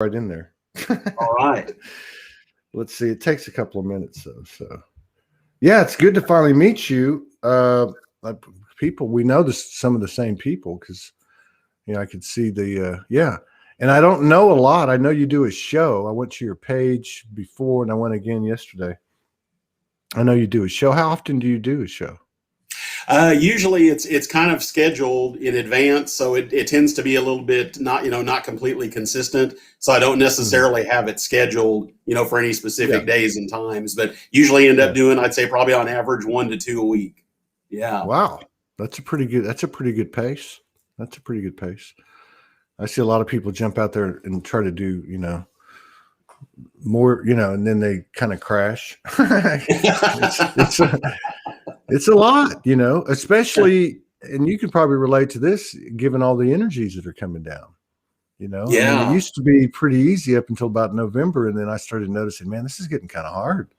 right in there. All right. Let's see. It takes a couple of minutes though. So yeah, it's good to finally meet you. People, we know some of the same people because I could see the yeah. And I don't know a lot. I know you do a show. I went to your page before and I went again yesterday. I know you do a show. How often do you do a show? Usually it's kind of scheduled in advance, so it tends to be a little bit not completely consistent. So I don't necessarily have it scheduled, for any specific days and times, but usually end up doing, I'd say probably on average 1 to 2 a week. Yeah. Wow. That's a pretty good pace. That's a pretty good pace. I see a lot of people jump out there and try to do, more, and then they kind of crash. It's a lot, especially, and you can probably relate to this given all the energies that are coming down, Yeah. I mean, it used to be pretty easy up until about November. And then I started noticing, man, this is getting kind of hard.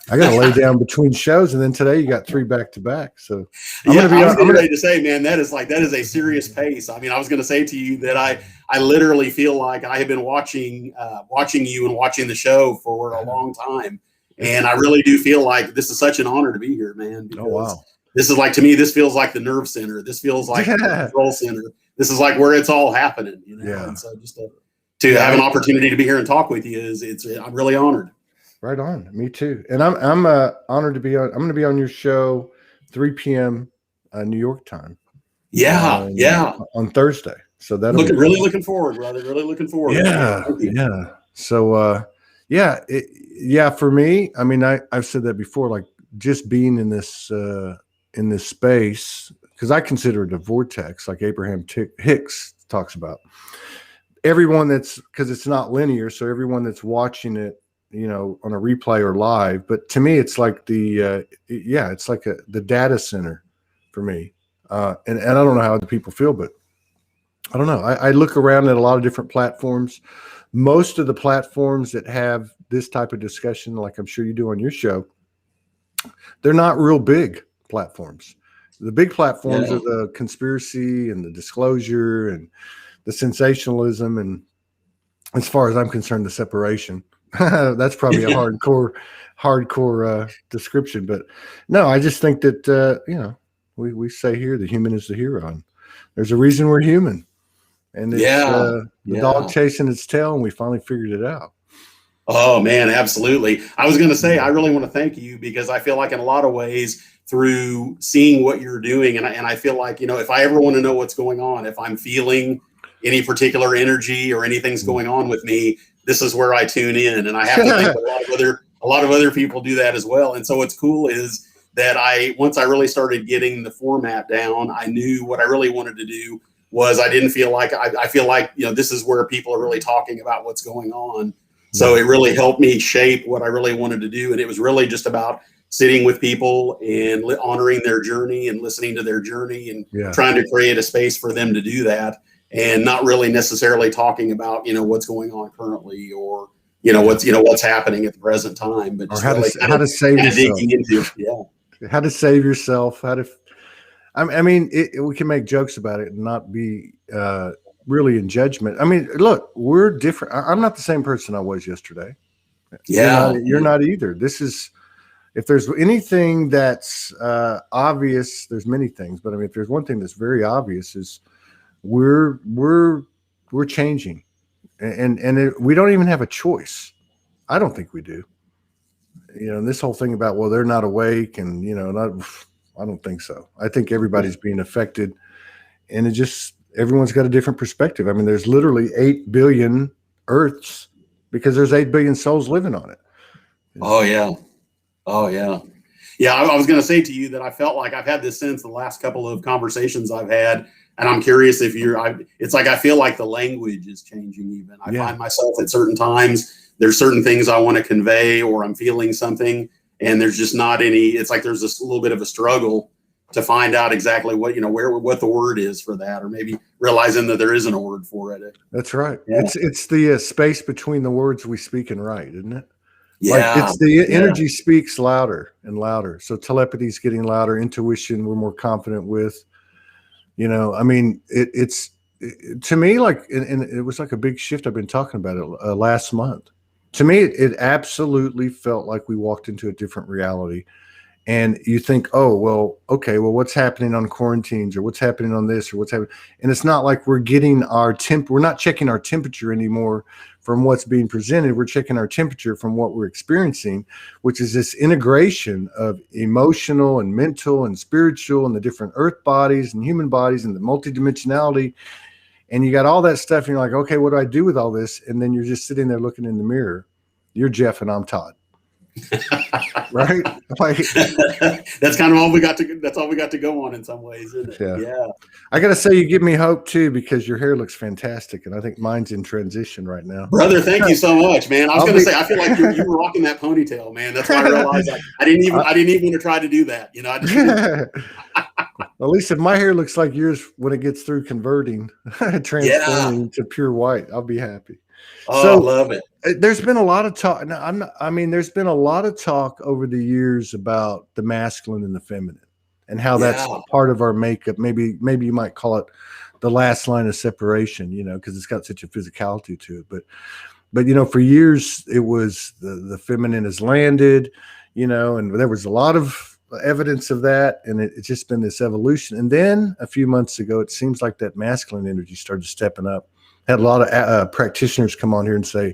I got to lay down between shows. And then today you got 3 back to back. So I was ready to say, man, that is a serious pace. I mean, I was going to say to you that I literally feel like I have been watching you and watching the show for a long time. And I really do feel like this is such an honor to be here, man. Because this is like, to me, this feels like the nerve center. This feels like the control center. This is like where it's all happening, Yeah. And so just to have an opportunity to be here and talk with you I'm really honored. Right on. Me too. And I'm honored to be on. I'm going to be on your show 3 p.m. New York time. Yeah. On Thursday. So that really looking forward, brother. Really looking forward. Yeah. So for me, I mean, I've said that before, like just being in this space, because I consider it a vortex, like Abraham Hicks talks about. Everyone because it's not linear, so everyone that's watching it, on a replay or live, but to me, it's like it's like the data center for me. And I don't know how other people feel, but I don't know. I look around at a lot of different platforms. Most of the platforms that have this type of discussion, like I'm sure you do on your show, they're not real big platforms. The big platforms are the conspiracy and the disclosure and the sensationalism. And as far as I'm concerned, the separation. That's probably a hardcore description, but no, I just think that we say here the human is the hero, and there's a reason we're human, and it's the dog chasing its tail, and we finally figured it out. Oh man, absolutely. I was going to say I really want to thank you because I feel like in a lot of ways through seeing what you're doing, and I feel like if I ever want to know what's going on, if I'm feeling any particular energy or anything's going on with me, this is where I tune in. And I have to think a lot of other people do that as well. And so what's cool is that once I really started getting the format down, I knew what I really wanted to do was I didn't feel like I feel like, this is where people are really talking about what's going on. So it really helped me shape what I really wanted to do. And it was really just about sitting with people and honoring their journey and listening to their journey and trying to create a space for them to do that. And not really necessarily talking about, what's going on currently or, what's happening at the present time, but just how to save yourself. How to save yourself. I mean, we can make jokes about it and not be really in judgment. I mean, look, we're different. I'm not the same person I was yesterday. Yeah. You're not either. This is, if there's anything that's obvious, there's many things, but I mean, if there's one thing that's very obvious is, we're changing, and we don't even have a choice. I don't think we do. And this whole thing about, well, they're not awake, and I don't think so. I think everybody's being affected, and everyone's got a different perspective. I mean, there's literally 8 billion Earths because there's 8 billion souls living on it. Oh yeah. Yeah, I was going to say to you that I felt like I've had this sense the last couple of conversations I've had. And I'm curious if it's like I feel like the language is changing even. I find myself at certain times, there's certain things I want to convey or I'm feeling something and there's just not any, it's like there's a little bit of a struggle to find out exactly what, what the word is for that, or maybe realizing that there isn't a word for it. That's right. Yeah. It's the space between the words we speak and write, isn't it? Yeah. Like it's the energy speaks louder and louder. So telepathy is getting louder. Intuition, we're more confident with. I mean, it's to me, like, and it was like a big shift. I've been talking about it last month. To me, it absolutely felt like we walked into a different reality. And you think, oh, well, okay, well, what's happening on quarantines, or what's happening on this, or what's happening? And it's not like we're getting our we're not checking our temperature anymore from what's being presented. We're checking our temperature from what we're experiencing, which is this integration of emotional and mental and spiritual and the different earth bodies and human bodies and the multidimensionality. And you got all that stuff, and you're like, okay, what do I do with all this? And then you're just sitting there looking in the mirror. You're Jeff and I'm Todd. Right? Like, that's kind of all we got to go on in some ways, isn't it? Yeah. I gotta say, you give me hope too, because your hair looks fantastic, and I think mine's in transition right now. Brother, thank you so much, man. I was gonna say, I feel like you were rocking that ponytail, man. That's why I realized I didn't even want to try to do that. You know, I just at least if my hair looks like yours when it gets through converting, transforming to pure white, I'll be happy. Oh, so, I love it. There's been a lot of talk. There's been a lot of talk over the years about the masculine and the feminine, and how that's part of our makeup. Maybe you might call it the last line of separation, you know, because it's got such a physicality to it. But you know, for years it was the feminine has landed, you know, and there was a lot of evidence of that, and it's just been this evolution. And then a few months ago, it seems like that masculine energy started stepping up. Had a lot of practitioners come on here and say,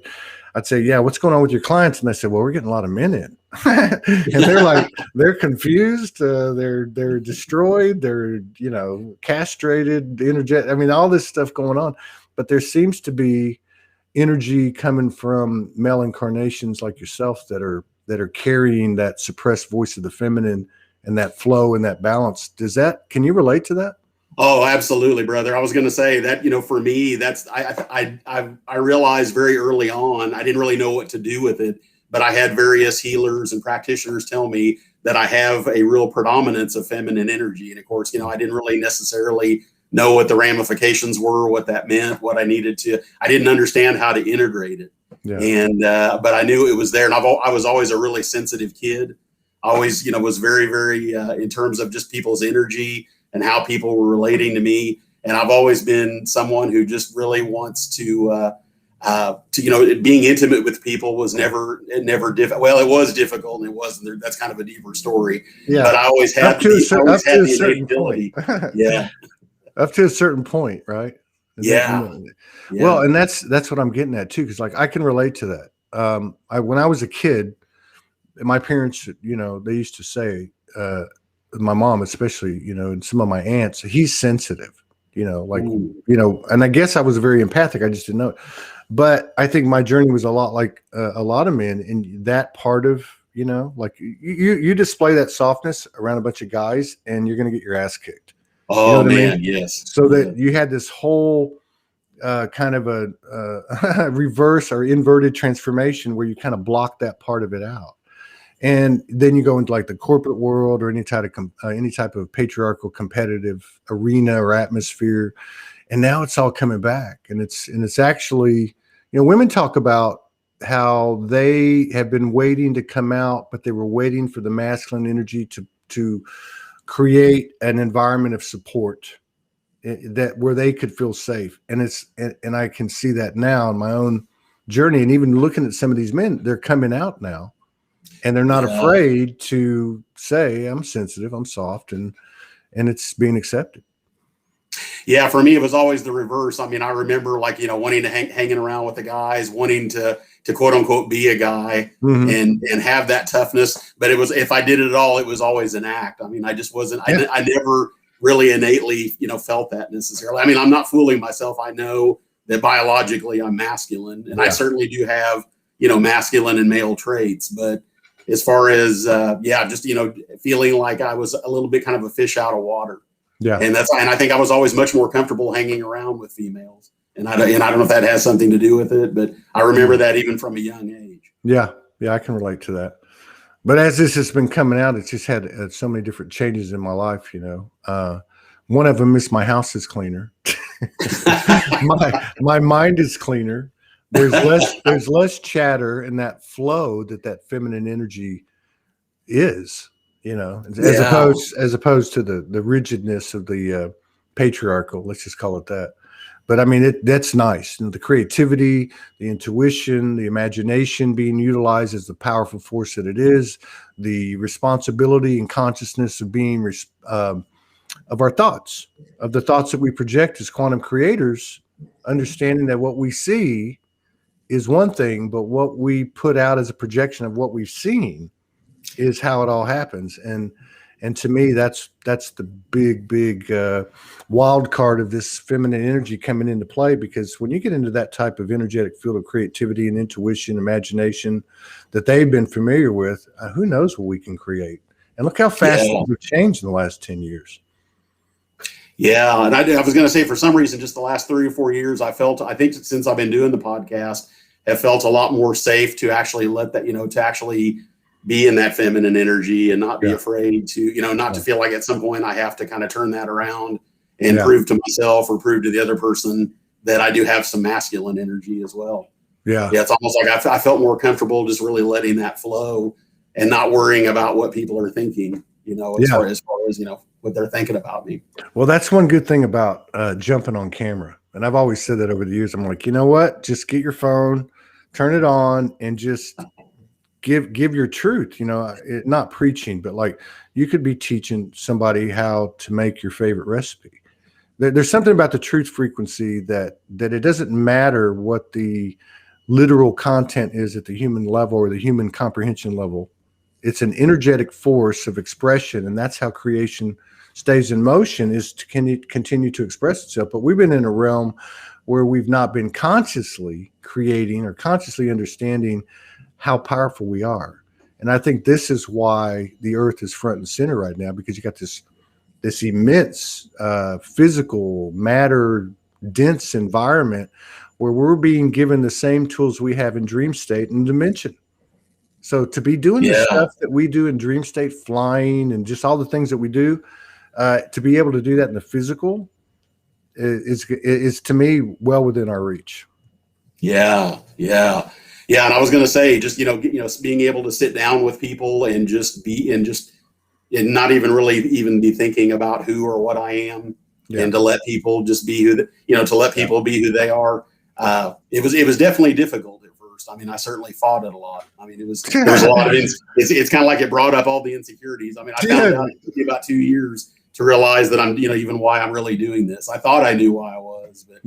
I'd say, yeah, what's going on with your clients? And they said, well, we're getting a lot of men in. And they're like, they're confused. They're destroyed. They're, you know, castrated, energetic. I mean, all this stuff going on. But there seems to be energy coming from male incarnations like yourself that are carrying that suppressed voice of the feminine and that flow and that balance. Can you relate to that? Oh, absolutely, brother. I was going to say that, you know, for me, that's, I realized very early on, I didn't really know what to do with it, but I had various healers and practitioners tell me that I have a real predominance of feminine energy. And of course, you know, I didn't really necessarily know what the ramifications were, what that meant, what I needed to, I didn't understand how to integrate it. Yeah. And, but I knew it was there. And I was always a really sensitive kid. I always, you know, was very, very, in terms of just people's energy and how people were relating to me. And I've always been someone who just really wants to, you know, being intimate with people was never difficult. Well, it was difficult, and it wasn't. That's kind of a deeper story. Yeah. But I always had the innate ability. Yeah. Up to a certain point, right? Yeah. Well, and that's what I'm getting at too, because like I can relate to that. When I was a kid, my parents, you know, they used to say, my mom especially, you know, and some of my aunts, he's sensitive, you know, like, you know, and I guess I was very empathic. I just didn't know it. But I think my journey was a lot like a lot of men in that part of, you know, like you display that softness around a bunch of guys and you're going to get your ass kicked. Oh, you know man. I mean? Yes. So that you had this whole kind of a reverse or inverted transformation where you kind of block that part of it out. And then you go into like the corporate world or any type of patriarchal competitive arena or atmosphere. And now it's all coming back. And it's actually, you know, women talk about how they have been waiting to come out, but they were waiting for the masculine energy to create an environment of support that where they could feel safe. And I can see that now in my own journey. And even looking at some of these men, they're coming out now. And they're not afraid to say, I'm sensitive, I'm soft, and it's being accepted. Yeah, for me, it was always the reverse. I mean, I remember like, you know, wanting to hanging around with the guys, wanting to quote unquote be a guy and have that toughness. But it was, if I did it at all, it was always an act. I mean, I just wasn't, I never really innately, you know, felt that necessarily. I mean, I'm not fooling myself. I know that biologically I'm masculine, and I certainly do have, you know, masculine and male traits, but as far as, just, you know, feeling like I was a little bit kind of a fish out of water. Yeah. And I think I was always much more comfortable hanging around with females. And I don't know if that has something to do with it, but I remember that even from a young age. Yeah. Yeah. I can relate to that. But as this has been coming out, it's just had so many different changes in my life, you know. One of them is my house is cleaner. my mind is cleaner. There's less chatter and that flow that feminine energy is, you know, as opposed to the rigidness of the patriarchal, let's just call it that. But I mean, that's nice. The creativity, the intuition, the imagination being utilized as the powerful force that it is, the responsibility and consciousness of being of our thoughts, of the thoughts that we project as quantum creators, understanding that what we see is one thing, but what we put out as a projection of what we've seen is how it all happens. And to me, that's the big wild card of this feminine energy coming into play, because when you get into that type of energetic field of creativity and intuition, imagination that they've been familiar with, who knows what we can create. And look how fast things have changed in the last 10 years. Yeah. And I was going to say, for some reason, just the last 3 or 4 years, I think since I've been doing the podcast, have felt a lot more safe to actually let that, to actually be in that feminine energy and not be afraid to, not to feel like at some point I have to kind of turn that around and prove to myself or prove to the other person that I do have some masculine energy as well. Yeah. Yeah. It's almost like I felt more comfortable just really letting that flow and not worrying about what people are thinking, as far as, what they're thinking about me. Well, that's one good thing about jumping on camera. And I've always said that over the years. I'm like, you know what? Just get your phone, turn it on, and just give your truth, not preaching, but like you could be teaching somebody how to make your favorite recipe. There's something about the truth frequency that it doesn't matter what the literal content is at the human level or the human comprehension level. It's an energetic force of expression, and that's how creation stays in motion, is to continue to express itself. But we've been in a realm where we've not been consciously creating or consciously understanding how powerful we are. And I think this is why the earth is front and center right now, because you got this immense physical matter dense environment where we're being given the same tools we have in dream state and dimension. So to be doing the stuff that we do in dream state, flying and just all the things that we do, to be able to do that in the physical is to me well within our reach. Yeah. And I was going to say, just, being able to sit down with people and and not even really even be thinking about who or what I am, and to let people just be to let people be who they are. It was definitely difficult at first. I mean, I certainly fought it a lot. I mean, there was a lot of, it's kind of like it brought up all the insecurities. I mean, I found out it took me about 2 years to realize that I'm, even why I'm really doing this. I thought I knew why I was, but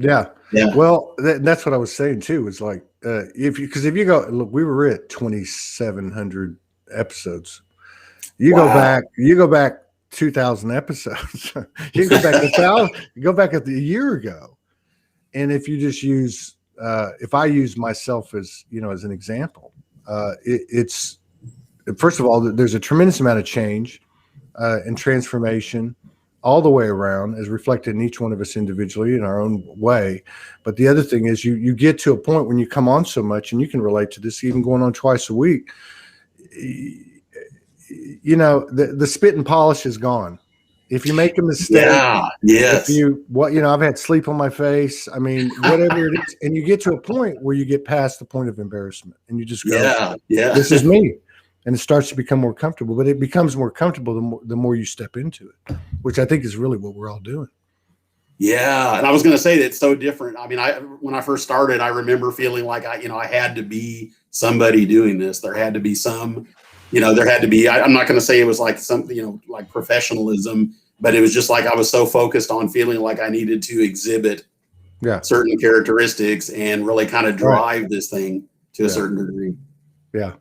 Well, that's what I was saying too. Is like, if you go look, we were at 2,700 episodes. You go back 2,000 episodes. You go back 1,000. You go back a year ago, and if you just use, if I use myself as as an example, it's first of all, there's a tremendous amount of change and transformation all the way around, as reflected in each one of us individually in our own way. But the other thing is you get to a point when you come on so much, and you can relate to this, even going on twice a week, the spit and polish is gone. If you make a mistake, I've had sleep on my face. I mean, whatever it is, and you get to a point where you get past the point of embarrassment, and you just go, this is me. And it starts to become more comfortable, but it becomes more comfortable the more you step into it, which I think is really what we're all doing. Yeah. And I was going to say that it's so different. I mean, when I first started, I remember feeling like I had to be somebody doing this. There had to be some, there had to be, I'm not going to say it was like something, like professionalism, but it was just like I was so focused on feeling like I needed to exhibit certain characteristics and really kind of drive this thing to a certain degree. Yeah.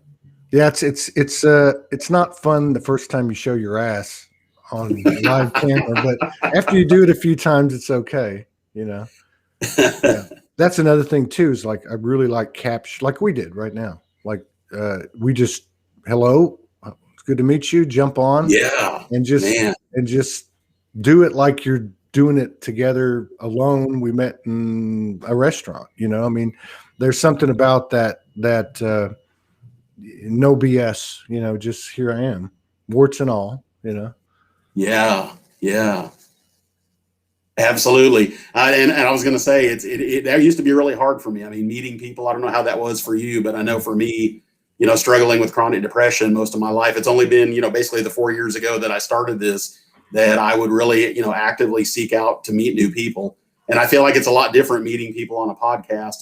Yeah, it's not fun the first time you show your ass on live camera, but after you do it a few times, it's okay. That's another thing too. Is like I really like capture, like we did right now. Like we just hello, it's good to meet you. Jump on, and just do it like you're doing it together alone. We met in a restaurant. I mean, there's something about that. No BS, just here I am, warts and all, Yeah. Absolutely. And I was going to say, that used to be really hard for me. I mean, meeting people, I don't know how that was for you, but I know for me, struggling with chronic depression most of my life, it's only been, basically the 4 years ago that I started this, that I would really, actively seek out to meet new people. And I feel like it's a lot different meeting people on a podcast,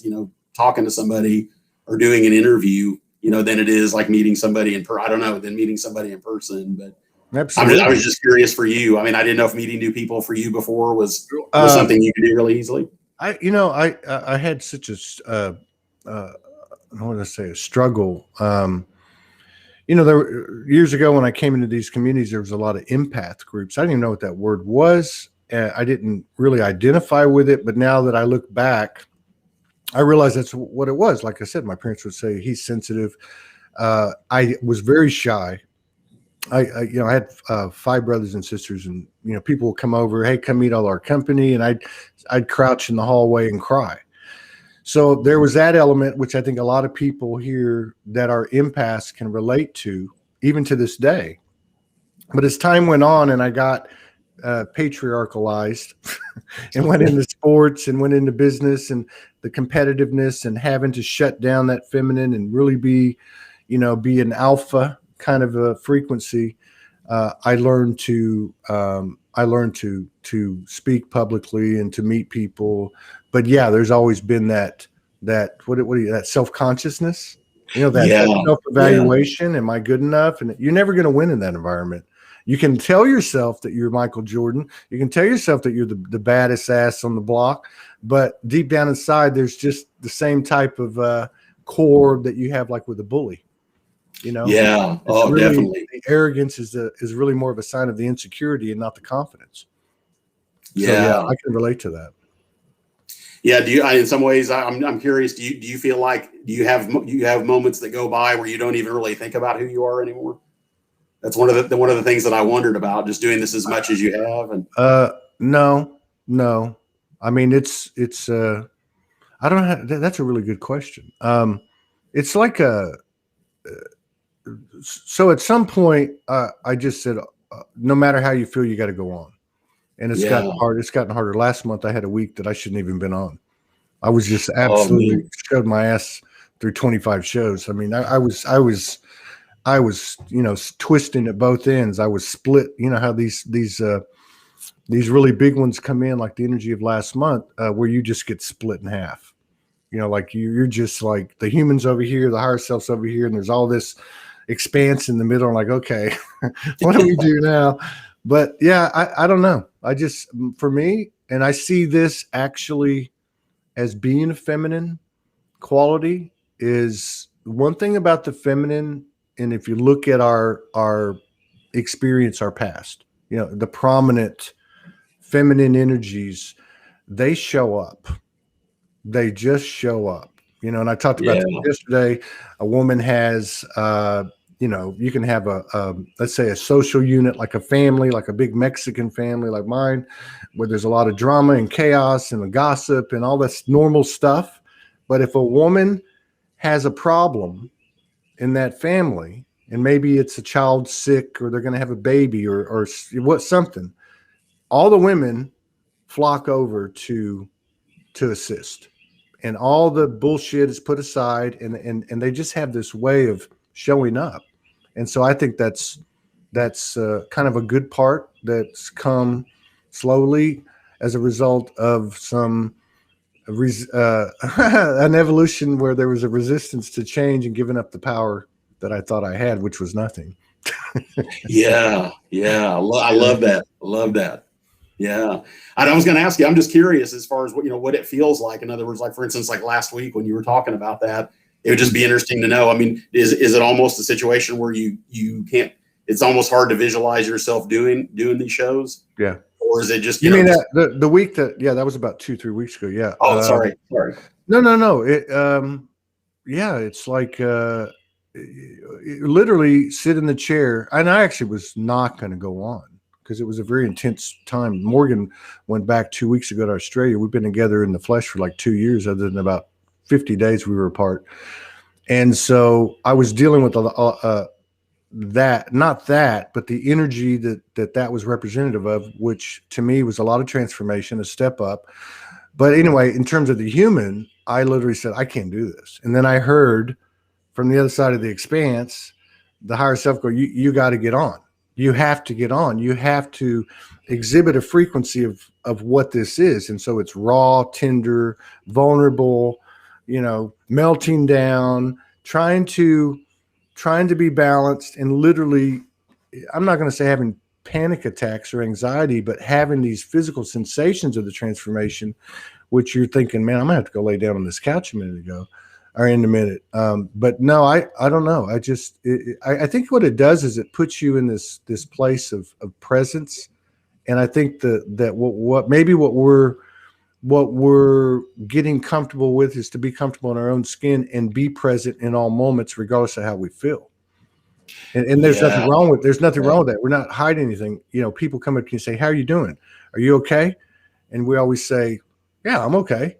talking to somebody or doing an interview, than it is like meeting somebody than meeting somebody in person. But Absolutely. I was just curious for you. I mean, I didn't know if meeting new people for you before was something you could do really easily. I had such a I want to say a struggle. There were, years ago when I came into these communities, there was a lot of empath groups. I didn't even know what that word was. I didn't really identify with it, but now that I look back, I realize that's what it was. Like I said, my parents would say he's sensitive. I was very shy. I had 5 brothers and sisters, and people would come over, hey, come meet all our company, and I'd crouch in the hallway and cry. So there was that element, which I think a lot of people here that are empaths can relate to, even to this day. But as time went on, and I got patriarchalized and went into sports and went into business and the competitiveness and having to shut down that feminine and really be an alpha kind of a frequency. I learned to speak publicly and to meet people. But yeah, there's always been that self-consciousness, that self-evaluation. Am I good enough? And you're never going to win in that environment. You can tell yourself that you're Michael Jordan. You can tell yourself that you're the baddest ass on the block, but deep down inside, there's just the same type of core that you have, like with a bully. Yeah. Definitely. The arrogance is really more of a sign of the insecurity and not the confidence. Yeah. So, yeah, I can relate to that. Yeah. In some ways, I'm curious. Do you feel like you have moments that go by where you don't even really think about who you are anymore? That's one of the things that I wondered about, just doing this as much as you have. And no. I mean, it's I don't know. That's a really good question. It's like so at some point, I just said, no matter how you feel, you got to go on. And it's gotten hard. It's gotten harder. Last month, I had a week that I shouldn't even been on. I was just absolutely showed my ass through 25 shows. I mean, I was twisting at both ends. I was split. You know how these really big ones come in, like the energy of last month, where you just get split in half. Like you're just like the humans over here, the higher selves over here, and there's all this expanse in the middle. I'm like, okay, what do we do now? But yeah, I don't know. For me, and I see this actually as being a feminine quality is one thing about the feminine. And if you look at our experience, our past, the prominent feminine energies, they show up. They just show up, and I talked about this yesterday. A woman has, you can have let's say a social unit, like a family, like a big Mexican family like mine, where there's a lot of drama and chaos and the gossip and all this normal stuff. But if a woman has a problem in that family, and maybe it's a child sick, or they're going to have a baby, or something, all the women flock over to assist, and all the bullshit is put aside, and they just have this way of showing up. And so I think that's kind of a good part that's come slowly as a result of some an evolution where there was a resistance to change and giving up the power that I thought I had, which was nothing. Yeah. I love that. Yeah. I was going to ask you, I'm just curious as far as what it feels like. In other words, like, for instance, like last week when you were talking about that, it would just be interesting to know. I mean, is it almost a situation where you can't, it's almost hard to visualize yourself doing these shows? Yeah. Or is it just, you mean that the week that, that was about 2-3 weeks ago. Yeah. Oh, sorry. No. It's like, literally sit in the chair. And I actually was not going to go on, because it was a very intense time. Morgan went back 2 weeks ago to Australia. We've been together in the flesh for like 2 years, other than about 50 days we were apart. And so I was dealing with but the energy that was representative of, which to me was a lot of transformation, a step up. But anyway, in terms of the human, I literally said, I can't do this. And then I heard from the other side of the expanse, the higher self go, you got to get on. You have to get on. You have to exhibit a frequency of what this is. And so it's raw, tender, vulnerable, melting down, trying to be balanced, and literally, I'm not going to say having panic attacks or anxiety, but having these physical sensations of the transformation, which you're thinking, man, I'm gonna have to go lay down on this couch in a minute. But no, I don't know. I think what it does is it puts you in this place of presence. And I think that what we're getting comfortable with is to be comfortable in our own skin and be present in all moments, regardless of how we feel. And there's nothing wrong with that. We're not hiding anything. People come up to you and say, "How are you doing? Are you okay?" And we always say, "Yeah, I'm okay,"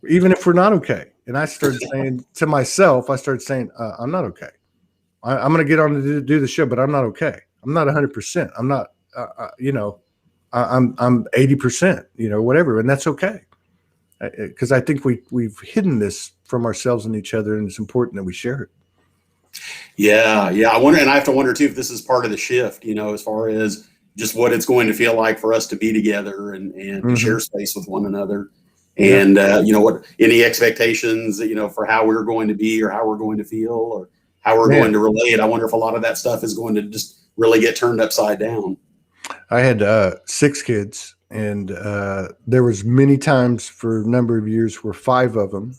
even if we're not okay. And I started saying to myself, I'm not okay. I'm going to get on to do the show, but I'm not okay. I'm not 100%. I'm not, I'm 80%, whatever. And that's okay. Because I think we've hidden this from ourselves and each other, and it's important that we share it. Yeah. I wonder, and I have to wonder too, if this is part of the shift, as far as just what it's going to feel like for us to be together and to share space with one another. And, what any expectations, for how we're going to be or how we're going to feel or how we're going to relate. I wonder if a lot of that stuff is going to just really get turned upside down. I had 6 kids, and there was many times for a number of years where 5 of them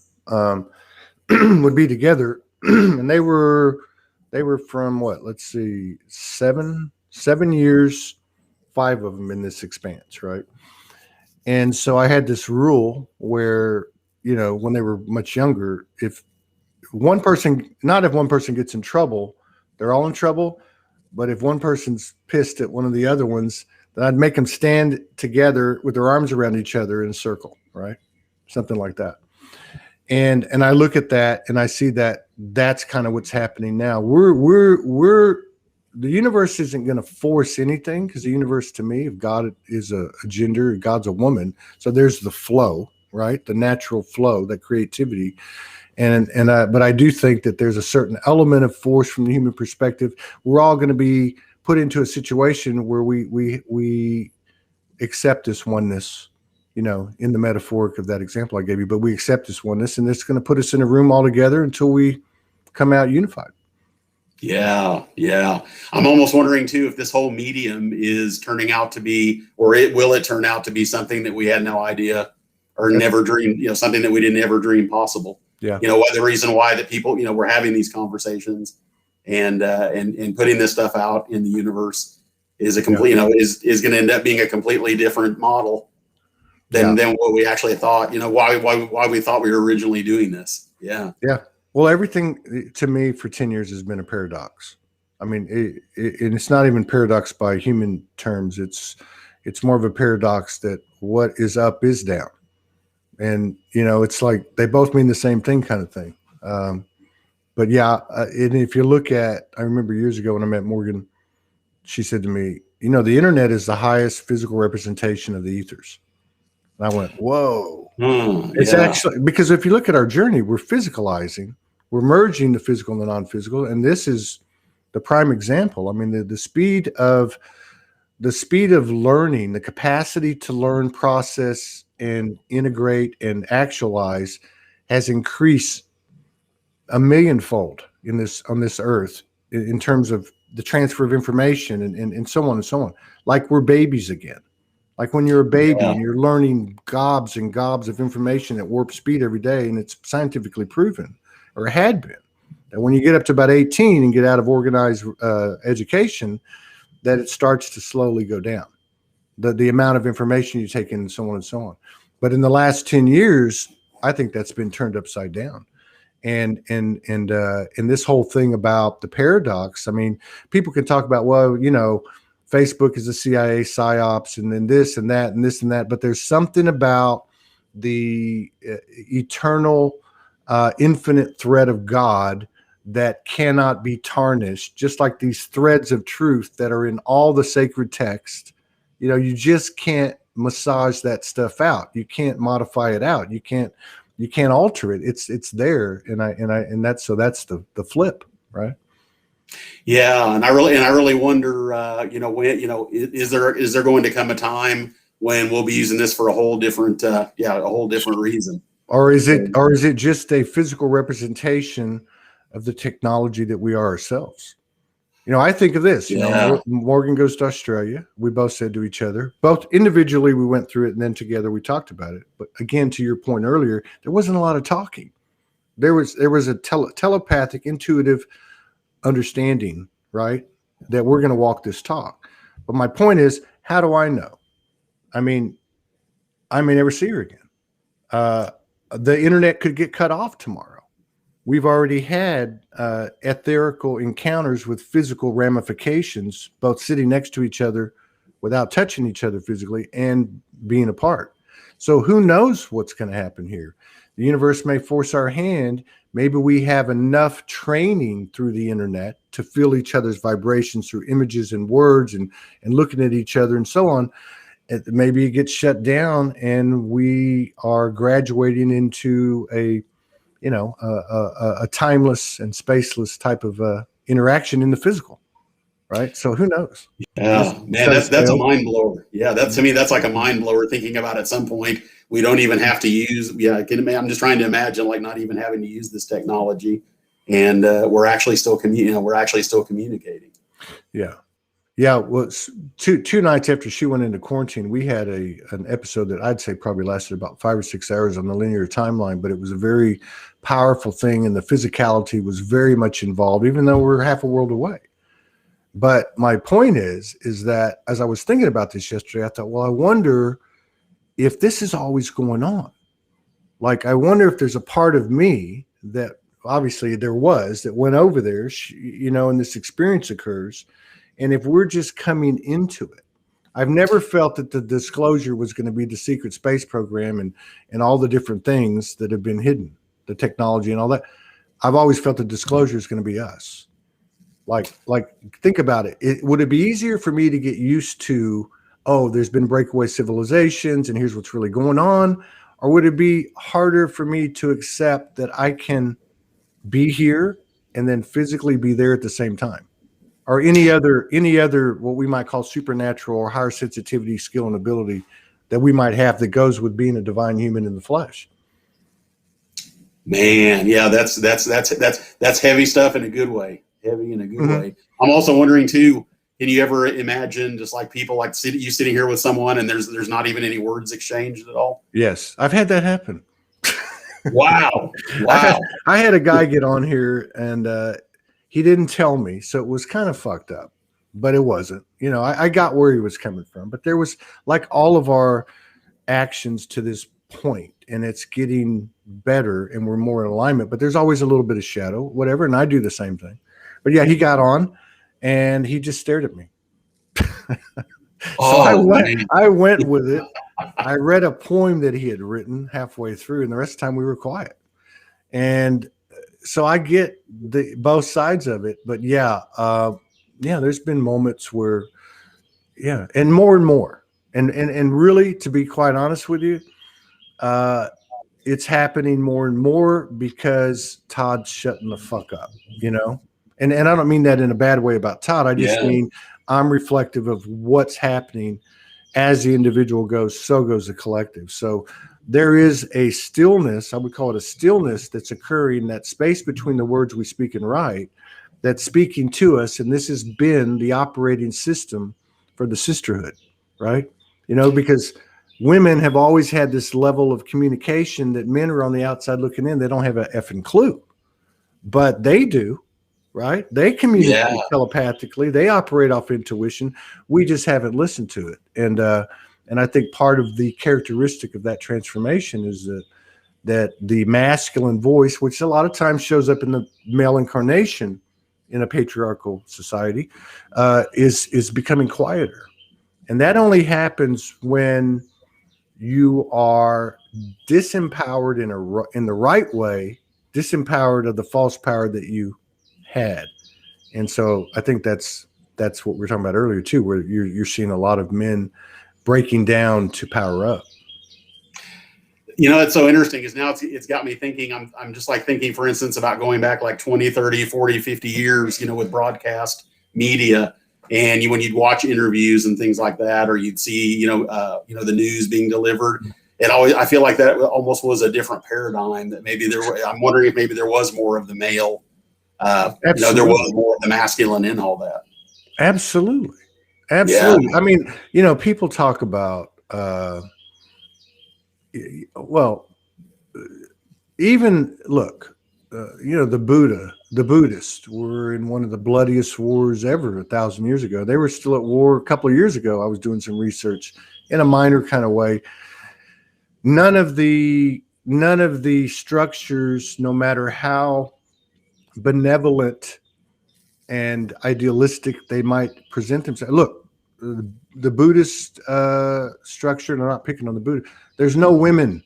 would be together, and they were from let's see, 7 years, 5 of them in this expanse, right? And so I had this rule where, when they were much younger, if one person gets in trouble, they're all in trouble. But if one person's pissed at one of the other ones, then I'd make them stand together with their arms around each other in a circle, right? Something like that. And I look at that and I see that that's kind of what's happening now. The universe isn't going to force anything, because the universe, to me, if God is a gender, God's a woman. So there's the flow, right? The natural flow, that creativity. But I do think that there's a certain element of force from the human perspective. We're all going to be put into a situation where we accept this oneness, in the metaphoric of that example I gave you, but we accept this oneness, and it's going to put us in a room all together until we come out unified. Yeah. I'm almost wondering too, if this whole medium is turning out to be, or will it turn out to be something that we had no idea or never dreamed, something that we didn't ever dream possible. Yeah. The reason why that people, we're having these conversations and putting this stuff out in the universe is a complete, is going to end up being a completely different model than what we actually thought, why we thought we were originally doing this. Yeah. Yeah. Well, everything to me for 10 years has been a paradox. I mean, and it's not even paradox by human terms. It's more of a paradox that what is up is down. And, it's like they both mean the same thing, kind of thing. But yeah, and if you look at, I remember years ago when I met Morgan, she said to me, the internet is the highest physical representation of the ethers. And I went, whoa. It's actually, because if you look at our journey, we're physicalizing, we're merging the physical and the non-physical. And this is the prime example. I mean, the speed of learning, the capacity to learn, process, and integrate and actualize has increased a millionfold on this earth in terms of the transfer of information and so on and so on. Like we're babies again. Like when you're a baby and you're learning gobs and gobs of information at warp speed every day, and it's scientifically proven, or had been, that when you get up to about 18 and get out of organized education, that it starts to slowly go down. The amount of information you take in, and so on and so on. But in the last 10 years, I think that's been turned upside down. And this whole thing about the paradox, I mean, people can talk about, well, Facebook is a CIA psyops, and then this and that and this and that. But there's something about the eternal, infinite thread of God that cannot be tarnished, just like these threads of truth that are in all the sacred text. You just can't massage that stuff out. You can't modify it out. You can't alter it. It's there. And that's the flip, right? Yeah, and I really wonder, when, is there going to come a time when we'll be using this for a whole different, a whole different reason? Or is So, it just a physical representation of the technology that we are ourselves? I think of this, yeah, Morgan goes to Australia. We both said to each other, both individually, we went through it, and then together we talked about it. But again, to your point earlier, there wasn't a lot of talking. There was a telepathic, intuitive understanding, right? That we're going to walk this talk. But my point is, how do I know? I mean, I may never see her again. Uh, the internet could get cut off tomorrow. We've already had etherical encounters with physical ramifications, both sitting next to each other without touching each other physically and being apart. So who knows what's going to happen here? The universe may force our hand. Maybe we have enough training through the internet to feel each other's vibrations through images and words and looking at each other and so on. Maybe it gets shut down and we are graduating into a timeless and spaceless type of interaction in the physical, right? So who knows? yeah, man, that's a mind blower. Yeah, to me, that's like a mind blower. Thinking about at some point we don't even have to use. Yeah, I'm just trying to imagine like not even having to use this technology, and we're actually still communicating. Yeah. Yeah, well, two nights after she went into quarantine, we had an episode that I'd say probably lasted about 5 or 6 hours on the linear timeline, but it was a very powerful thing, and the physicality was very much involved, even though we're half a world away. But my point is that as I was thinking about this yesterday, I thought, well, I wonder if this is always going on. Like, I wonder if there's a part of me that obviously there was that went over there, and this experience occurs. And if we're just coming into it, I've never felt that the disclosure was going to be the secret space program and all the different things that have been hidden, the technology and all that. I've always felt the disclosure is going to be us. Like think about it. Would it be easier for me to get used to, oh, there's been breakaway civilizations and here's what's really going on? Or would it be harder for me to accept that I can be here and then physically be there at the same time? Or any other what we might call supernatural or higher sensitivity, skill, and ability that we might have that goes with being a divine human in the flesh. Man, yeah, that's heavy stuff in a good way. Heavy in a good way. I'm also wondering too, can you ever imagine just like people like you sitting here with someone and there's not even any words exchanged at all? Yes, I've had that happen. Wow. I had a guy get on here and he didn't tell me, so it was kind of fucked up, but it wasn't. I got where he was coming from, but there was, like all of our actions to this point, and it's getting better and we're more in alignment, but there's always a little bit of shadow, whatever, and I do the same thing. But yeah, he got on and he just stared at me. So I went with it. I read a poem that he had written halfway through, and the rest of the time we were quiet. And so I get both sides of it, but there's been moments where, and more, and really, to be quite honest with you, it's happening more and more because Todd's shutting the fuck up, and I don't mean that in a bad way about Todd. I just mean I'm reflective of what's happening as the individual goes, so goes the collective. So there is a stillness, I would call it a stillness, that's occurring, that space between the words we speak and write, that's speaking to us. And this has been the operating system for the sisterhood, right? Because women have always had this level of communication that men are on the outside looking in. They don't have an effing clue, but they do, right? They communicate telepathically. They operate off intuition. We just haven't listened to it. And I think part of the characteristic of that transformation is that the masculine voice, which a lot of times shows up in the male incarnation in a patriarchal society, is becoming quieter. And that only happens when you are disempowered in the right way, disempowered of the false power that you had. And so I think that's what we were talking about earlier too, where you're seeing a lot of men breaking down to power up. You know, it's so interesting is now it's got me thinking. I'm just like thinking, for instance, about going back like 20, 30, 40, 50 years, you know, with broadcast media. And when you'd watch interviews and things like that, or you'd see, the news being delivered, I feel like that almost was a different paradigm. That maybe I'm wondering if maybe there was more of the male, there was more of the masculine in all that. Absolutely. Yeah. I mean, people talk about, even look, the Buddhists were in one of the bloodiest wars ever 1,000 years ago. They were still at war a couple of years ago. I was doing some research in a minor kind of way. None of the structures, no matter how benevolent and idealistic they might present themselves. Look, the Buddhist structure, and I'm not picking on the Buddha, there's no women.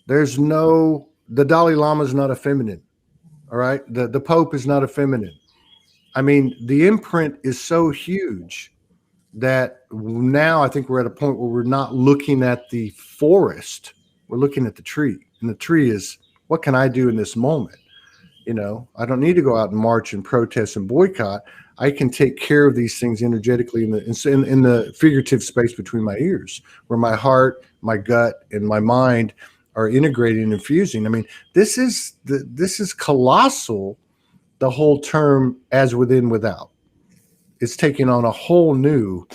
The Dalai Lama is not a feminine. All right. The Pope is not a feminine. I mean, the imprint is so huge that now I think we're at a point where we're not looking at the forest. We're looking at the tree. And the tree is, what can I do in this moment? I don't need to go out and march and protest and boycott. I can take care of these things energetically in the figurative space between my ears, where my heart, my gut, and my mind are integrating and fusing. I mean, this is colossal. The whole term "as within, without." It's taking on a whole new,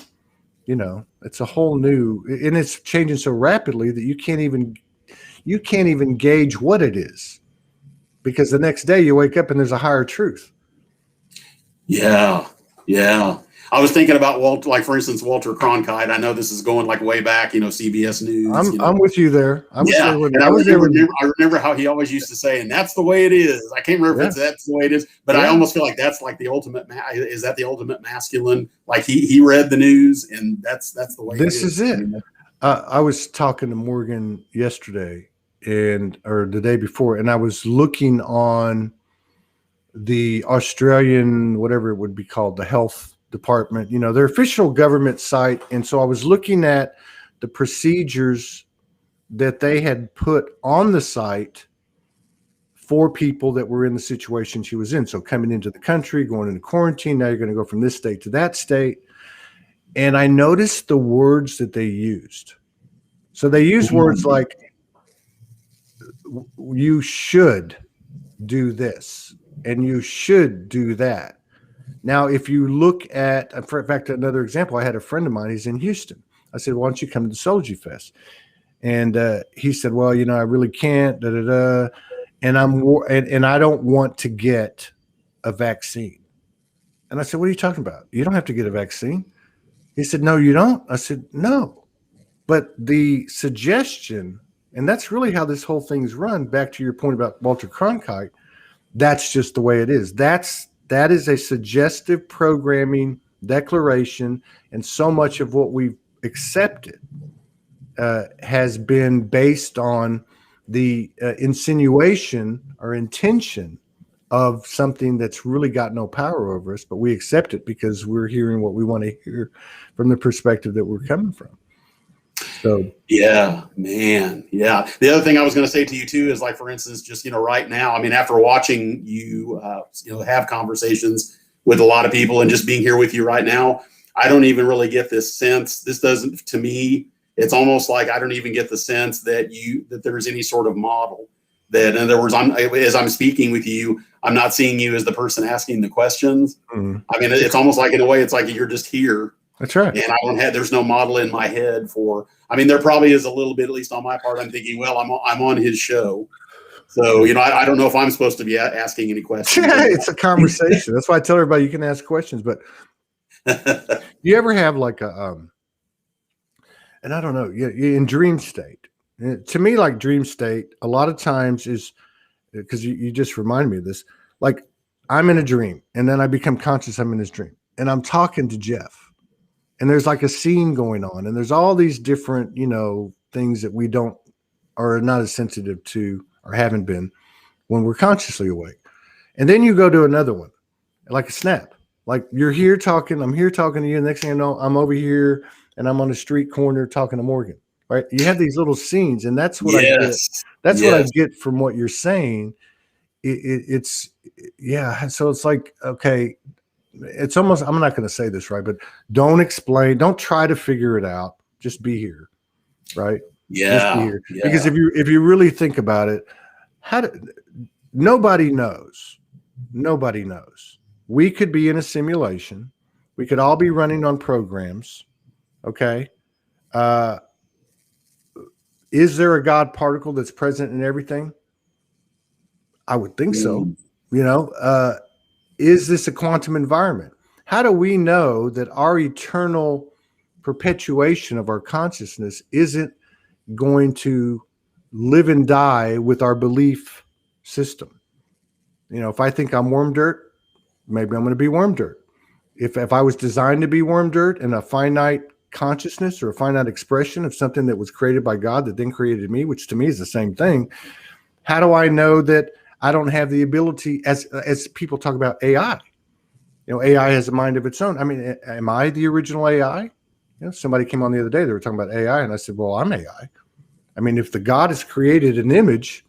it's a whole new, and it's changing so rapidly that you can't even gauge what it is, because the next day you wake up and there's a higher truth. Yeah. I was thinking about for instance, Walter Cronkite. I know this is going like way back, CBS News. I'm with you there. I remember how he always used to say, and that's the way it is. I can't remember if that's the way it is, but I almost feel like that's like the ultimate. Is that the ultimate masculine? Like he read the news, and that's the way. This is it. I was talking to Morgan yesterday or the day before, and I was looking on the Australian, whatever it would be called, the health department, their official government site. And so I was looking at the procedures that they had put on the site for people that were in the situation she was in. So coming into the country, going into quarantine, now you're going to go from this state to that state. And I noticed the words that they used. So they use words like, you should do this and you should do that. Now, if you look at, in fact, another example, I had a friend of mine, he's in Houston. I said, why don't you come to the Soulogy Fest? And he said, well, I really can't, and I don't want to get a vaccine. And I said, what are you talking about? You don't have to get a vaccine. He said, no, you don't. I said, no. But the suggestion, and that's really how this whole thing's run, back to your point about Walter Cronkite, that's just the way it is. That is a suggestive programming declaration, and so much of what we've accepted has been based on the insinuation or intention of something that's really got no power over us, but we accept it because we're hearing what we want to hear from the perspective that we're coming from. So yeah, man. Yeah. The other thing I was going to say to you too is, like, for instance, just, right now, I mean, after watching you, have conversations with a lot of people and just being here with you right now, I don't even really get this sense. This doesn't, to me, it's almost like I don't even get the sense that there's any sort of model that, in other words, as I'm speaking with you, I'm not seeing you as the person asking the questions. Mm-hmm. I mean, it's almost like, in a way, it's like you're just here. That's right. And there's no model in my head there probably is a little bit, at least on my part. I'm thinking, well, I'm on his show. So, I don't know if I'm supposed to be asking any questions. It's a conversation. That's why I tell everybody you can ask questions. But do you ever have like and I don't know, in dream state? To me, like dream state, a lot of times is, because you just reminded me of this, like I'm in a dream and then I become conscious I'm in this dream and I'm talking to Jeff. And there's like a scene going on, and there's all these different, things that we are not as sensitive to or haven't been when we're consciously awake. And then you go to another one, like a snap. Like you're here talking, I'm here talking to you. And next thing I know, I'm over here and I'm on the street corner talking to Morgan. right? You have these little scenes, and that's what I get. Yes. That's what I Yes. get from what you're saying. It's yeah. So it's like, okay, it's almost, I'm not going to say this right, but don't try to figure it out. Just be here, right? Just be Yeah. here. Because Yeah. if you really think about it, nobody knows. Nobody knows. We could be in a simulation. We could all be running on programs. Okay. Uh, is there a God particle that's present in everything? I would think so. Mm. You know, is this a quantum environment? How do we know that our eternal perpetuation of our consciousness isn't going to live and die with our belief system? You know, if I think I'm worm dirt, maybe I'm going to be worm dirt. If I was designed to be worm dirt and a finite consciousness or a finite expression of something that was created by God that then created me, which to me is the same thing, how do I know that I don't have the ability, as people talk about AI? You know, AI has a mind of its own. I mean, am I the original AI? You know, somebody came on the other day, they were talking about AI, and I said, well, I'm AI. I mean, if the God has created an image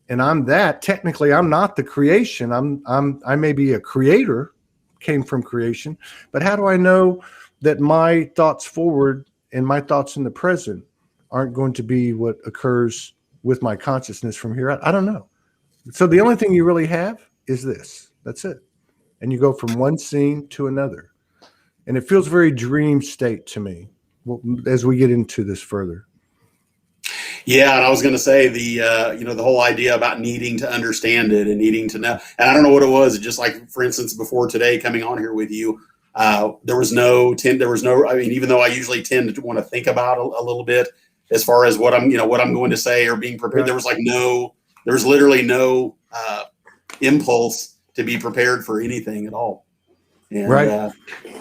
and I'm that, technically I'm not the creation. I may be a creator, came from creation, but how do I know that my thoughts forward and my thoughts in the present aren't going to be what occurs with my consciousness from here out? I don't know. So the only thing you really have is this. That's it. And you go from one scene to another. And it feels very dream state to me, well, as we get into this further. Yeah, and I was going to say the whole idea about needing to understand it and needing to know. And I don't know what it was. Just like, for instance, before today, coming on here with you, there was no. I mean, even though I usually tend to want to think about a little bit as far as what I'm going to say or being prepared. Right. There was literally no impulse to be prepared for anything at all. And, Right.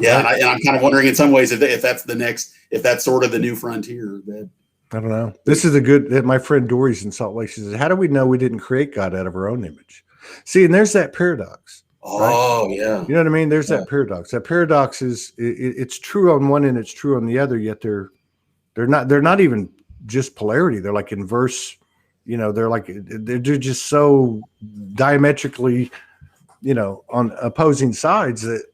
Yeah, Right. and I'm kind of wondering in some ways if that's sort of the new frontier. That I don't know. This is a good, my friend Dory's in Salt Lake. She says, how do we know we didn't create God out of our own image? See, and there's that paradox, right? Oh, yeah. You know what I mean? There's Yeah. that paradox. That paradox is it's true on one end, it's true on the other, yet they're not even just polarity. They're like inverse, you know, they're just so diametrically, you know, on opposing sides that,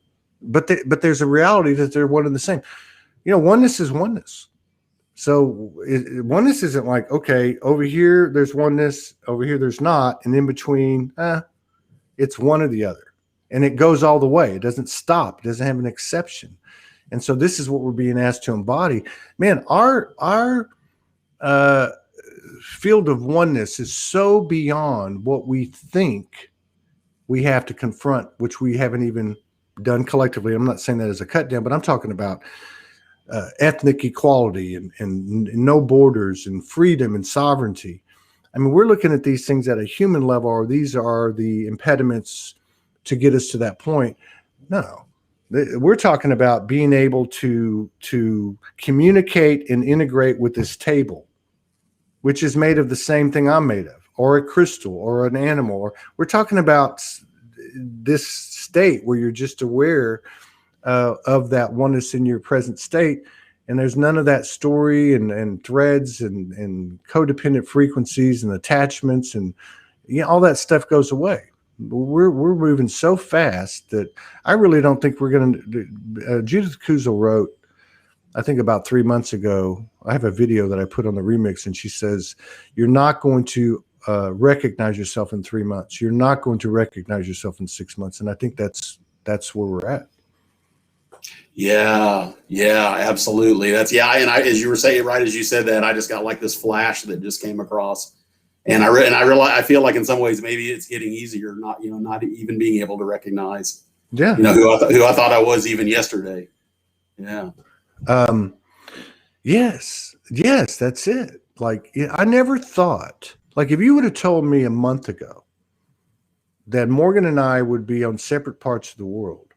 but there's a reality that they're one and the same. You know, oneness is oneness. So oneness isn't like, okay, over here there's oneness, over here there's not, and in between, it's one or the other, and it goes all the way. It doesn't stop. It doesn't have an exception. And so this is what we're being asked to embody. Man, our field of oneness is so beyond what we think we have to confront, which we haven't even done collectively. I'm not saying that as a cut down, but I'm talking about ethnic equality and no borders and freedom and sovereignty. I mean, we're looking at these things at a human level, or these are the impediments to get us to that point. No, we're talking about being able to communicate and integrate with this table, which is made of the same thing I'm made of, or a crystal, or an animal. Or we're talking about this state where you're just aware of that oneness in your present state, and there's none of that story and threads and codependent frequencies and attachments, and all that stuff goes away. We're moving so fast that I really don't think we're going to. Judith Kuzel wrote, I think about 3 months ago, I have a video that I put on the remix, and she says, you're not going to recognize yourself in 3 months. You're not going to recognize yourself in 6 months. And I think that's where we're at. Yeah, absolutely. And as you were saying, right as you said that, I just got like this flash that just came across, and I realize, I feel like in some ways maybe it's getting easier, not even being able to recognize, Yeah, who I thought I was even yesterday. Yeah. Yes, that's it. Like, I never thought, like, if you would have told me a month ago that Morgan and I would be on separate parts of the world,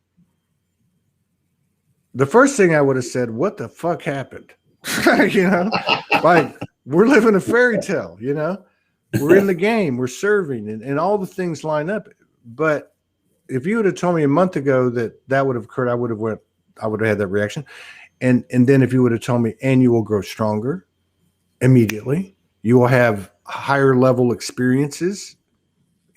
the first thing I would have said, what the fuck happened? Like, we're living a fairy tale, we're in the game, we're serving, and all the things line up. But if you would have told me a month ago that would have occurred, I would have had that reaction. And then if you would have told me, and you will grow stronger, immediately. You will have higher level experiences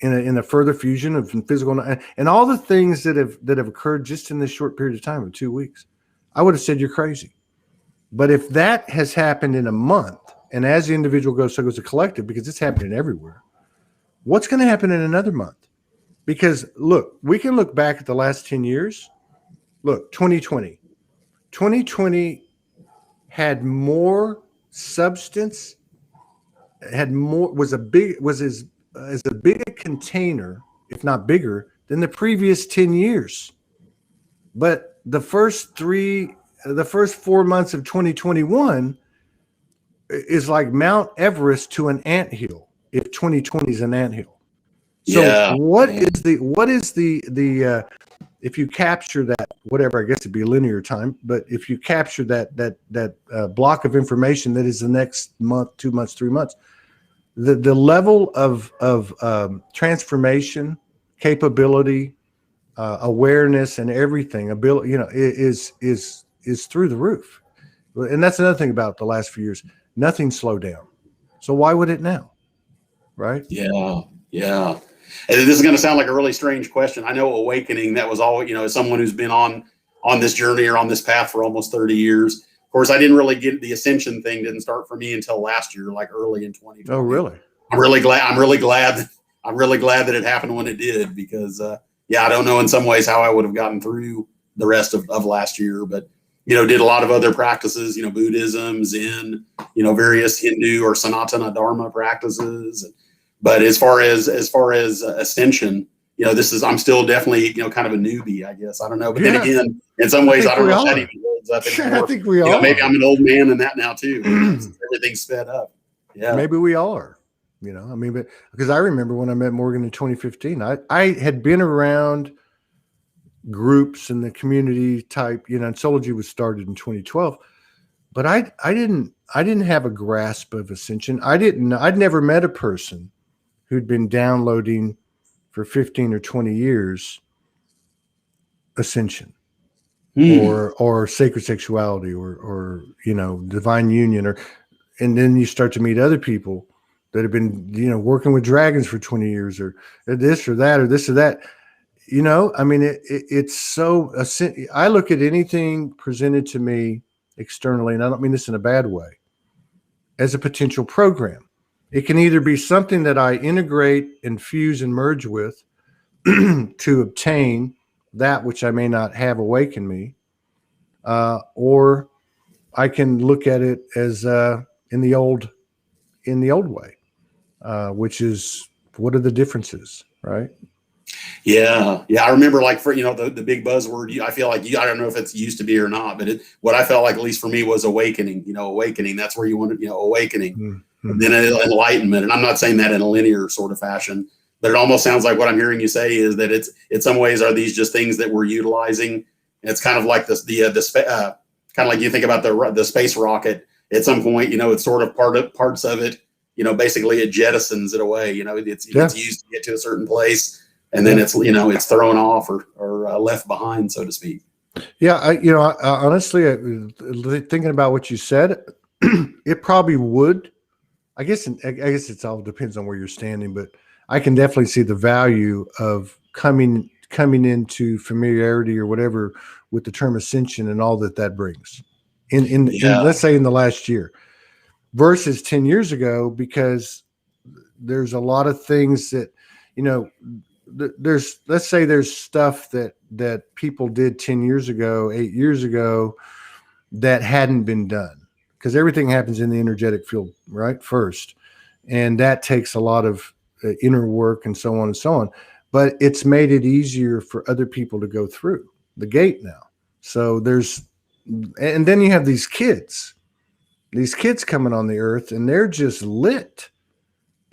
in a further fusion of physical and all the things that have occurred just in this short period of time of 2 weeks. I would have said you're crazy. But if that has happened in a month, and as the individual goes, so goes the collective, because it's happening everywhere, what's going to happen in another month? Because look, we can look back at the last 10 years. Look, 2020 had more substance, had more, was as a big a container, if not bigger, than the previous 10 years. But the first 4 months of 2021 is like Mount Everest to an anthill, if 2020 is an anthill. So Yeah. what is the if you capture that, whatever, I guess it'd be linear time, but if you capture that block of information that is the next month, 2 months, 3 months, the level of transformation, capability, awareness, and everything, ability, is through the roof. And that's another thing about the last few years. Nothing slowed down. So why would it now? Right? Yeah. Yeah. And this is going to sound like a really strange question. I know awakening, that was all, as someone who's been on this journey or on this path for almost 30 years. Of course, I didn't really get the Ascension thing, didn't start for me until last year, like early in 2020. Oh, really? I'm really glad that it happened when it did, because, I don't know in some ways how I would have gotten through the rest of last year, but, did a lot of other practices, Buddhism, Zen, various Hindu or Sanatana Dharma practices. But as far as Ascension, I'm still definitly, kind of a newbie, I guess. I don't know. But then again, in some ways, I don't know if that even holds up anymore. I think we are. Maybe I'm an old man in that now too. Everything's sped up. Yeah. Maybe we all are. But because I remember when I met Morgan in 2015, I had been around groups in the community type, and Soulogy was started in 2012, but I didn't have a grasp of Ascension. I'd never met a person who'd been downloading for 15 or 20 years Ascension or sacred sexuality or divine union, and then you start to meet other people that have been working with dragons for 20 years or this or that or this or that. It's so, I look at anything presented to me externally, and I don't mean this in a bad way, as a potential program. It can either be something that I integrate and fuse and merge with to obtain that which I may not have awaken me, or I can look at it as in the old way, which is, what are the differences, right? Yeah. I remember, like, for the big buzzword. I feel like I don't know if it's used to be or not, but what I felt like, at least for me, was awakening. Awakening. That's where you want to, awakening. Mm-hmm. And then enlightenment. And I'm not saying that in a linear sort of fashion, but it almost sounds like what I'm hearing you say is that it's, in some ways, are these just things that we're utilizing? It's kind of like this, kind of like you think about the space rocket. At some point, it's sort of parts of it. Basically it jettisons it away. It's used to get to a certain place. And then it's thrown off or left behind, so to speak. Yeah, I honestly, thinking about what you said, it probably would. I guess it all depends on where you're standing, but I can definitely see the value of coming into familiarity or whatever with the term Ascension and all that brings. In let's say in the last year versus 10 years ago, because there's a lot of things that let's say there's stuff that people did 10 years ago, 8 years ago, that hadn't been done, because everything happens in the energetic field, right? First. And that takes a lot of inner work and so on and so on, but it's made it easier for other people to go through the gate now. So and then you have these kids coming on the earth, and they're just lit.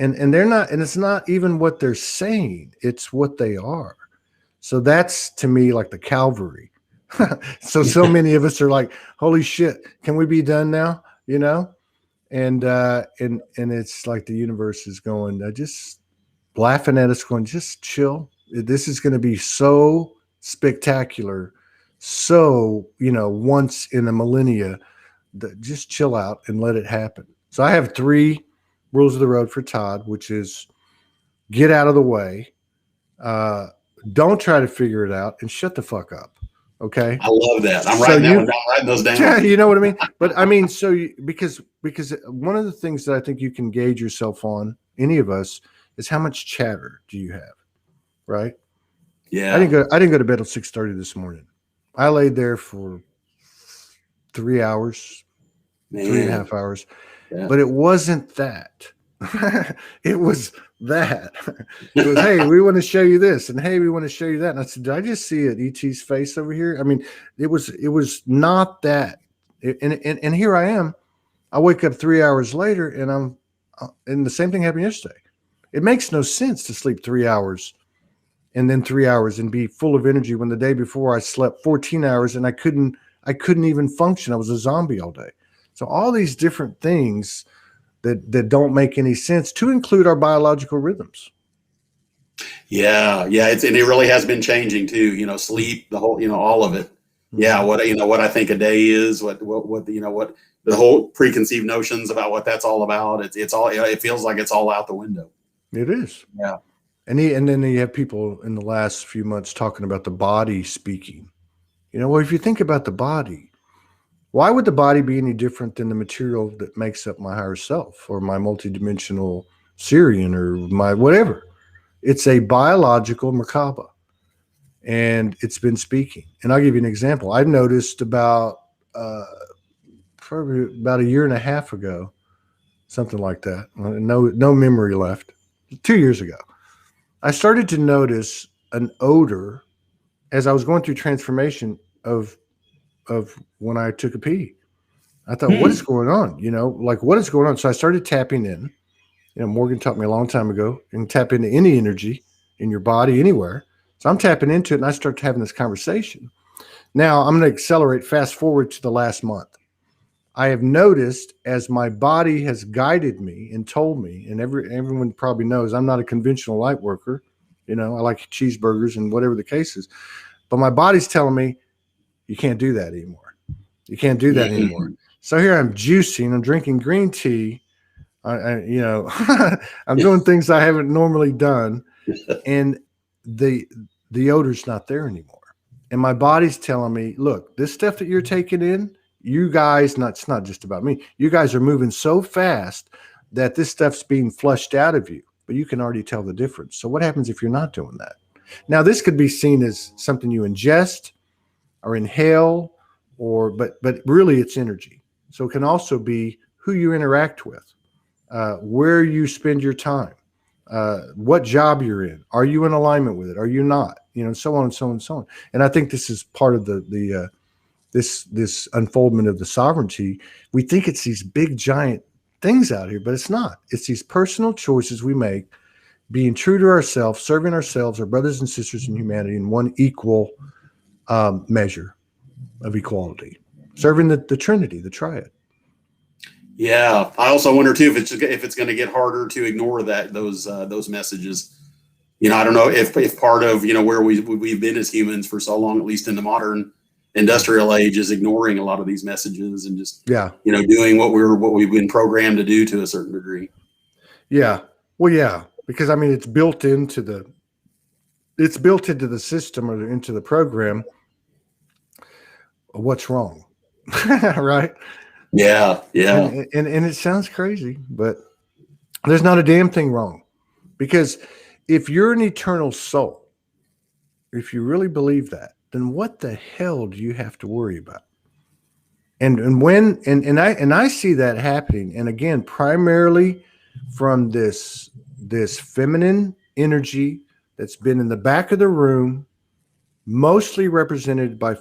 And they're not, and it's not even what they're saying, it's what they are. So that's, to me, like the Calvary. so many of us are like, holy shit, can we be done now? And it's like the universe is going, just laughing at us, going, just chill. This is going to be so spectacular. So, once in a millennia, just chill out and let it happen. So I have 3 rules of the road for Todd, which is get out of the way, don't try to figure it out, and shut the fuck up. Okay. I love that. I'm So writing that you, one down. I'm writing those yeah, down. you know what I mean? But I mean, so because one of the things that I think you can gauge yourself on, any of us, is how much chatter do you have, right? Yeah. I didn't go to bed at 6:30 this morning. I laid there for 3 hours, Man. 3.5 hours. Yeah. But it wasn't that. It was that. It was, hey, we want to show you this, and hey, we want to show you that. And I said, did I just see an ET's face over here? I mean, it was not that. And here I am. I wake up 3 hours later, and and the same thing happened yesterday. It makes no sense to sleep 3 hours and then 3 hours and be full of energy when the day before I slept 14 hours and I couldn't even function. I was a zombie all day. So all these different things that don't make any sense, to include our biological rhythms. Yeah. And it really has been changing too, sleep, the whole, all of it. Yeah. What I think a day is, what the whole preconceived notions about what that's all about. It's all, it feels like it's all out the window. It is. Yeah. And then you have people in the last few months talking about the body speaking. Well, if you think about the body, why would the body be any different than the material that makes up my higher self or my multidimensional Syrian or my whatever? It's a biological Merkaba, and it's been speaking. And I'll give you an example. I've noticed probably about a year and a half ago, something like that. No memory left. 2 years ago, I started to notice an odor as I was going through transformation of when I took a pee. I thought, what is going on? What is going on? So I started tapping in. Morgan taught me a long time ago, you can tap into any energy in your body anywhere. So I'm tapping into it, and I start having this conversation. Now I'm going to accelerate, fast forward to the last month. I have noticed as my body has guided me and told me, and everyone probably knows I'm not a conventional light worker. I like cheeseburgers and whatever the case is. But my body's telling me, you can't do that anymore. You can't do that anymore. So here I'm juicing, I'm drinking green tea. I'm doing things I haven't normally done. And the odor's not there anymore. And my body's telling me, look, this stuff that you're taking in, you guys, it's not just about me. You guys are moving so fast that this stuff's being flushed out of you, but you can already tell the difference. So what happens if you're not doing that? Now, this could be seen as something you ingest or inhale, but really it's energy. So it can also be who you interact with, where you spend your time, what job you're in. Are you in alignment with it? Are you not? So on and so on and so on. And I think this is part of this unfoldment of the sovereignty. We think it's these big giant things out here, but it's not. It's these personal choices we make, being true to ourselves, serving ourselves, our brothers and sisters in humanity in one equal measure of equality, serving the Trinity, the Triad. Yeah, I also wonder too if it's going to get harder to ignore those messages. I don't know if part of where we've been as humans for so long, at least in the modern industrial age, is ignoring a lot of these messages and just doing what we've been programmed to do to a certain degree. Yeah, well, yeah, because I mean it's built into the system or into the program. What's wrong, right? Yeah. And it sounds crazy, but there's not a damn thing wrong, because if you're an eternal soul, if you really believe that, then what the hell do you have to worry about? And when I see that happening, and again, primarily from this feminine energy that's been in the back of the room, mostly represented by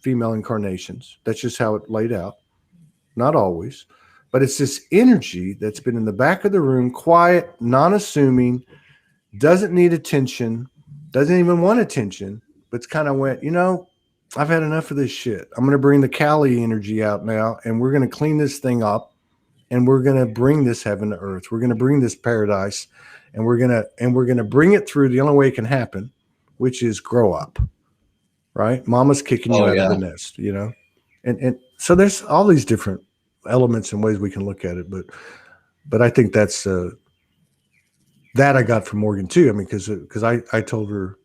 female incarnations. That's just how it laid out. Not always, but it's this energy that's been in the back of the room, quiet, non-assuming, doesn't need attention, doesn't even want attention, but it's kind of went, I've had enough of this shit. I'm going to bring the Kali energy out now, and we're going to clean this thing up, and we're going to bring this heaven to earth. We're going to bring this paradise, and we're going to bring it through the only way it can happen, which is grow up, right? Mama's kicking you out of the nest, And so there's all these different elements and ways we can look at it. But I think that's that I got from Morgan too. I mean, because I told her,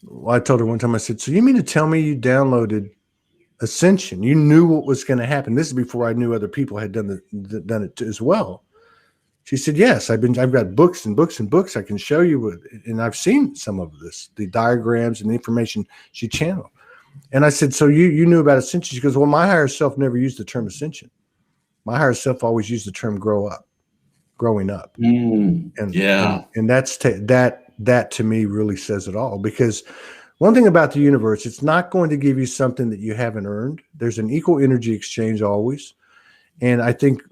well, I told her one time, I said, so you mean to tell me you downloaded Ascension? You knew what was going to happen. This is before I knew other people had done it as well. She said, yes, I've got books and books and books I can show you, and I've seen some of this, the diagrams and the information she channeled. And I said, so you knew about Ascension? She goes, well, my higher self never used the term Ascension. My higher self always used the term growing up. And that's that to me really says it all, because one thing about the universe, it's not going to give you something that you haven't earned. There's an equal energy exchange always. And I think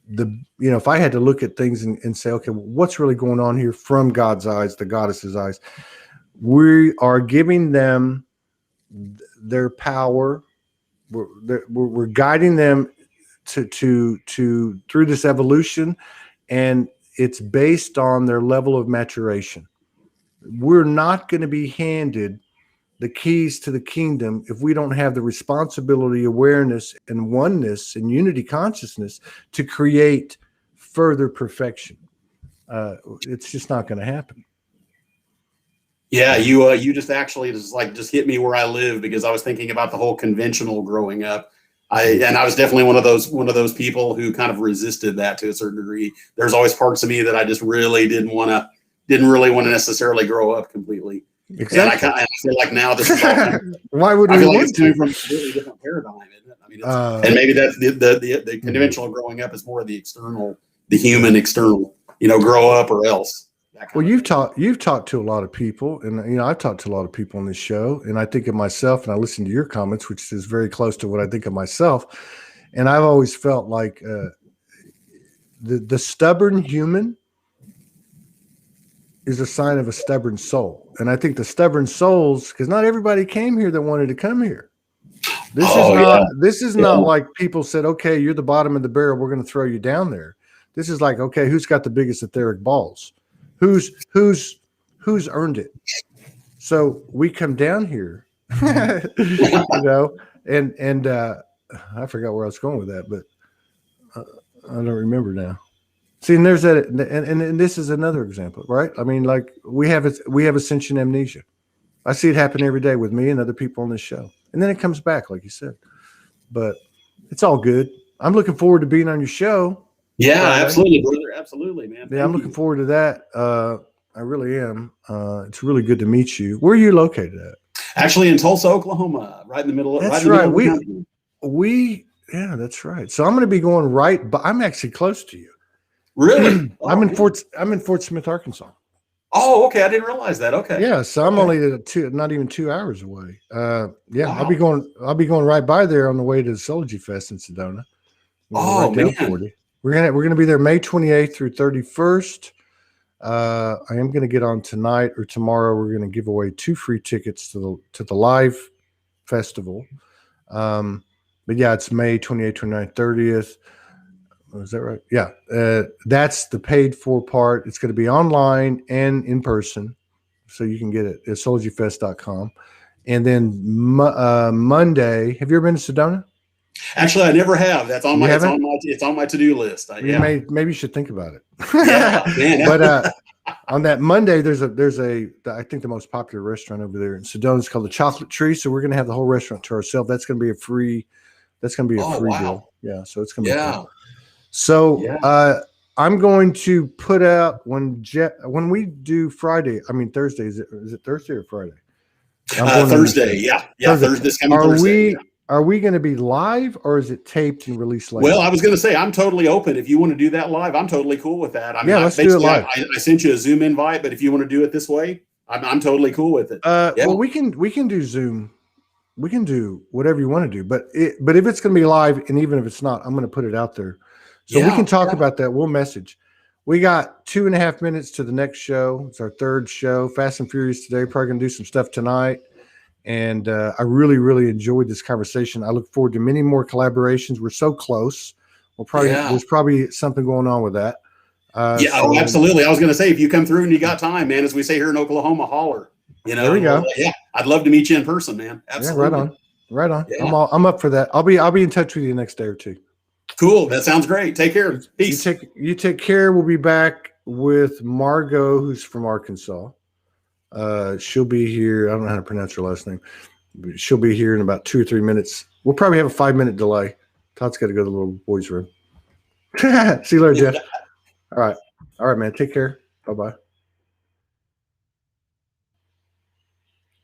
if I had to look at things and say, okay, what's really going on here from God's eyes, the goddess's eyes, we are giving them their power. We're guiding them to through this evolution, and it's based on their level of maturation. We're not going to be handed the keys to the kingdom if we don't have the responsibility, awareness, and oneness and unity consciousness to create further perfection. It's just not going to happen. Yeah, you just actually just hit me where I live, because I was thinking about the whole conventional growing up. I was definitely one of those people who kind of resisted that to a certain degree. There's always parts of me that I just really didn't really want to necessarily grow up completely. Exactly. And I feel like now this is all why would we feel like want it's coming from a completely different paradigm, isn't it? I mean, and maybe that's the conventional growing up is more of the external, the human external, grow up or else. Well, you've talked to a lot of people, and I've talked to a lot of people on this show, and I think of myself, and I listen to your comments, which is very close to what I think of myself. And I've always felt like the stubborn human is a sign of a stubborn soul. And I think the stubborn souls, because not everybody came here that wanted to come here. This is not like people said, okay, you're the bottom of the barrel, we're going to throw you down there. This is like, okay, who's got the biggest etheric balls? Who's earned it? So we come down here, and I forgot where I was going with that, but I don't remember now. See, and there's that, and this is another example, right? I mean, like we have ascension amnesia. I see it happen every day with me and other people on this show, and then it comes back, like you said. But it's all good. I'm looking forward to being on your show. Yeah, absolutely, brother. Absolutely, man. I'm looking forward to that. I really am. It's really good to meet you. Where are you located at? Actually, in Tulsa, Oklahoma, right in the middle of. That's right. That's right. So I'm going to be going right, but I'm actually close to you. Really? I'm in Fort Smith, Arkansas. Oh, okay. I didn't realize that. Okay. Yeah, so I'm only not even 2 hours away. Wow. I'll be going right by there on the way to the Soulogy Fest in Sedona. Man. 40. We're gonna be there May 28th through 31st. I am gonna get on tonight or tomorrow. We're gonna give away 2 free tickets to the live festival. But yeah, it's May 28th, 29th, 30th. Is that right? Yeah. That's the paid for part. It's going to be online and in person. So you can get it at SoulogyFest.com. And then Monday, have you ever been to Sedona? Actually, I never have. It's on my to-do list. Maybe you should think about it. Yeah, man. But on that Monday, there's I think the most popular restaurant over there in Sedona is called the Chocolate Tree. So we're going to have the whole restaurant to ourselves. That's going to be a free deal. Yeah. So it's going to be fun. So I'm going to put out when we do Thursday. Is it Thursday or Friday? Thursday. Yeah. Thursday. Are we going to be live or is it taped and released later? Well, I was going to say I'm totally open. If you want to do that live, I'm totally cool with that. Let's do it live. I sent you a Zoom invite, but if you want to do it this way, I'm totally cool with it. Well, we can do Zoom. We can do whatever you want to do, but if it's going to be live, and even if it's not, I'm going to put it out there. So we can talk about that. We'll message. We got 2.5 minutes to the next show. It's our 3rd show. Fast and Furious today. Probably going to do some stuff tonight. And I really, really enjoyed this conversation. I look forward to many more collaborations. We're so close. There's probably something going on with that. Absolutely. I was going to say, if you come through and you got time, man, as we say here in Oklahoma, holler. There we go. I'd love to meet you in person, man. Absolutely. Yeah, right on. Yeah. I'm up for that. I'll be in touch with you the next day or two. Cool. That sounds great. Take care. Peace. You take care. We'll be back with Margot, who's from Arkansas. She'll be here. I don't know how to pronounce her last name. She'll be here in about 2 or 3 minutes. We'll probably have a 5-minute delay. Todd's got to go to the little boys' room. See you later, Jeff. All right, man. Take care. Bye-bye.